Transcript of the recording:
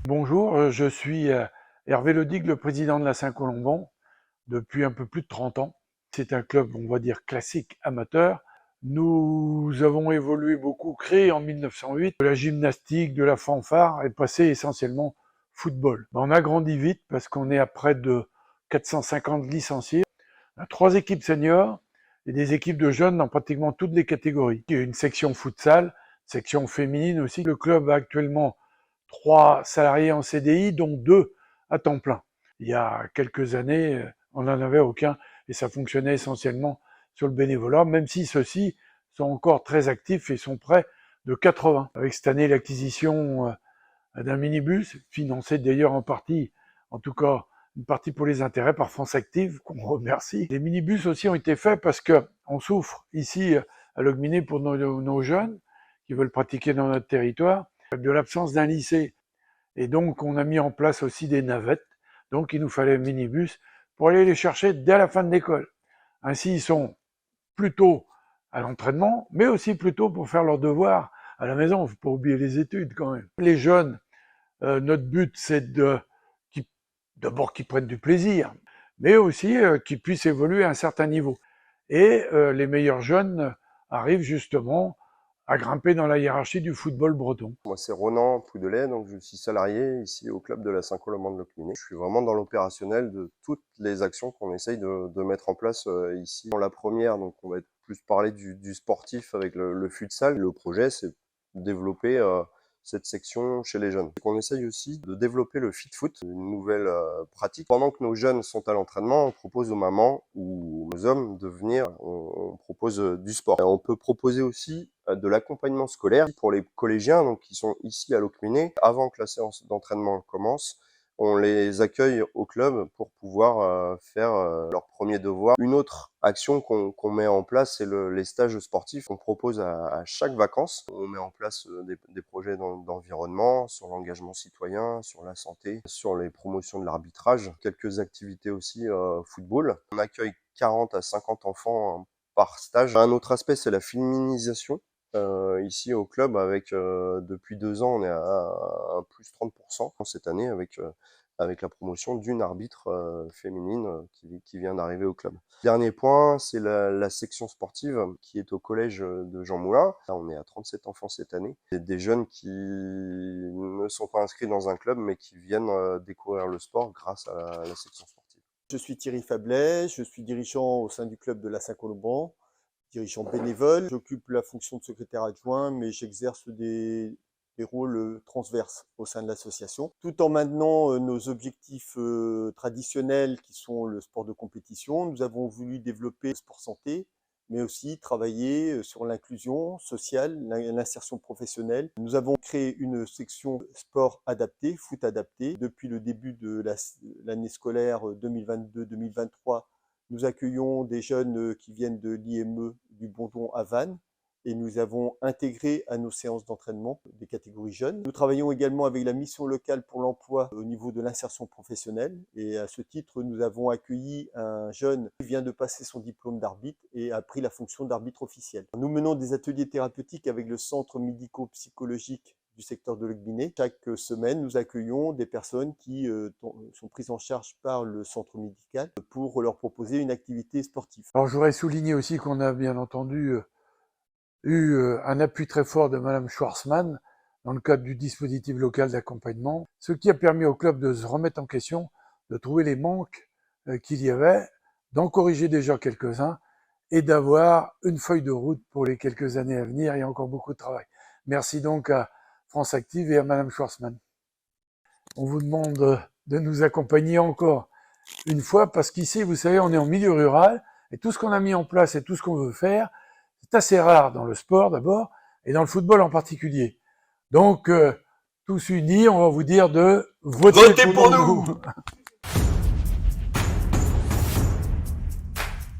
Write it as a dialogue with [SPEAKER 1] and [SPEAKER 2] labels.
[SPEAKER 1] Bonjour, je suis Hervé Ledigue, le président de la Saint-Colomban, depuis un peu plus de 30 ans. C'est un club, on va dire, classique amateur. Nous avons évolué beaucoup, créé en 1908. De la gymnastique, de la fanfare, est passé essentiellement football. On a grandi vite parce qu'on est à près de 450 licenciés. On a 3 équipes seniors et des équipes de jeunes dans pratiquement toutes les catégories. Il y a une section futsal, section féminine aussi. Le club a actuellement 3 salariés en CDI, dont 2 à temps plein. Il y a quelques années, on n'en avait aucun et ça fonctionnait essentiellement sur le bénévolat, même si ceux-ci sont encore très actifs et sont près de 80. Avec cette année l'acquisition d'un minibus, financé d'ailleurs en partie, en tout cas une partie pour les intérêts par France Active, qu'on remercie. Les minibus aussi ont été faits parce qu'on souffre ici à Locminé pour nos jeunes qui veulent pratiquer dans notre territoire, de l'absence d'un lycée. Et donc, on a mis en place aussi des navettes. Donc, il nous fallait un minibus pour aller les chercher dès la fin de l'école. Ainsi, ils sont plutôt à l'entraînement, mais aussi plutôt pour faire leurs devoirs à la maison. Il ne faut pas oublier les études quand même. Les jeunes, notre but, c'est d'abord qu'ils prennent du plaisir, mais aussi qu'ils puissent évoluer à un certain niveau. Et les meilleurs jeunes arrivent justement à grimper dans la hiérarchie du football breton.
[SPEAKER 2] Moi, c'est Ronan Poudelet, donc je suis salarié ici au club de la Saint-Colomban de Locminé. Je suis vraiment dans l'opérationnel de toutes les actions qu'on essaye de mettre en place ici. Dans la première, donc on va plus parler du sportif avec le futsal. Le projet, c'est développer cette section chez les jeunes. On essaye aussi de développer le fit foot, une nouvelle pratique. Pendant que nos jeunes sont à l'entraînement, on propose aux mamans ou aux hommes de venir, on propose du sport. On peut proposer aussi de l'accompagnement scolaire pour les collégiens donc qui sont ici à Locminé. Avant que la séance d'entraînement commence, on les accueille au club pour pouvoir faire leurs premiers devoirs. Une autre action qu'on met en place, c'est les stages sportifs. On propose à chaque vacances. On met en place des projets d'environnement, sur l'engagement citoyen, sur la santé, sur les promotions de l'arbitrage, quelques activités aussi football. On accueille 40 à 50 enfants par stage. Un autre aspect, c'est la féminisation. Ici au club, avec depuis 2 ans, on est à plus 30% cette année avec la promotion d'une arbitre féminine qui vient d'arriver au club. Dernier point, c'est la section sportive qui est au collège de Jean Moulin. Là, on est à 37 enfants cette année. C'est des jeunes qui ne sont pas inscrits dans un club, mais qui viennent découvrir le sport grâce à la section sportive.
[SPEAKER 3] Je suis Thierry Fablet, je suis dirigeant au sein du club de la Saint-Colomban, dirigeant bénévole. J'occupe la fonction de secrétaire adjoint, mais j'exerce des rôles transverses au sein de l'association, tout en maintenant nos objectifs traditionnels qui sont le sport de compétition. Nous avons voulu développer le sport santé, mais aussi travailler sur l'inclusion sociale, l'insertion professionnelle. Nous avons créé une section sport adapté, foot adapté. Depuis le début de l'année scolaire 2022-2023, nous accueillons des jeunes qui viennent de l'IME du Bondon à Vannes et nous avons intégré à nos séances d'entraînement des catégories jeunes. Nous travaillons également avec la mission locale pour l'emploi au niveau de l'insertion professionnelle et à ce titre, nous avons accueilli un jeune qui vient de passer son diplôme d'arbitre et a pris la fonction d'arbitre officiel. Nous menons des ateliers thérapeutiques avec le centre médico-psychologique du secteur de Locminé. Chaque semaine, nous accueillons des personnes qui sont prises en charge par le centre médical pour leur proposer une activité sportive.
[SPEAKER 1] Alors, je voudrais souligner aussi qu'on a bien entendu eu un appui très fort de Madame Schwarzmann dans le cadre du dispositif local d'accompagnement, ce qui a permis au club de se remettre en question, de trouver les manques qu'il y avait, d'en corriger déjà quelques-uns et d'avoir une feuille de route pour les quelques années à venir. Il y a encore beaucoup de travail. Merci donc à France Active et à Madame Schwarzmann. On vous demande de nous accompagner encore une fois parce qu'ici, vous savez, on est en milieu rural et tout ce qu'on a mis en place et tout ce qu'on veut faire, c'est assez rare dans le sport d'abord et dans le football en particulier. Donc, tous unis, on va vous dire de voter pour nous.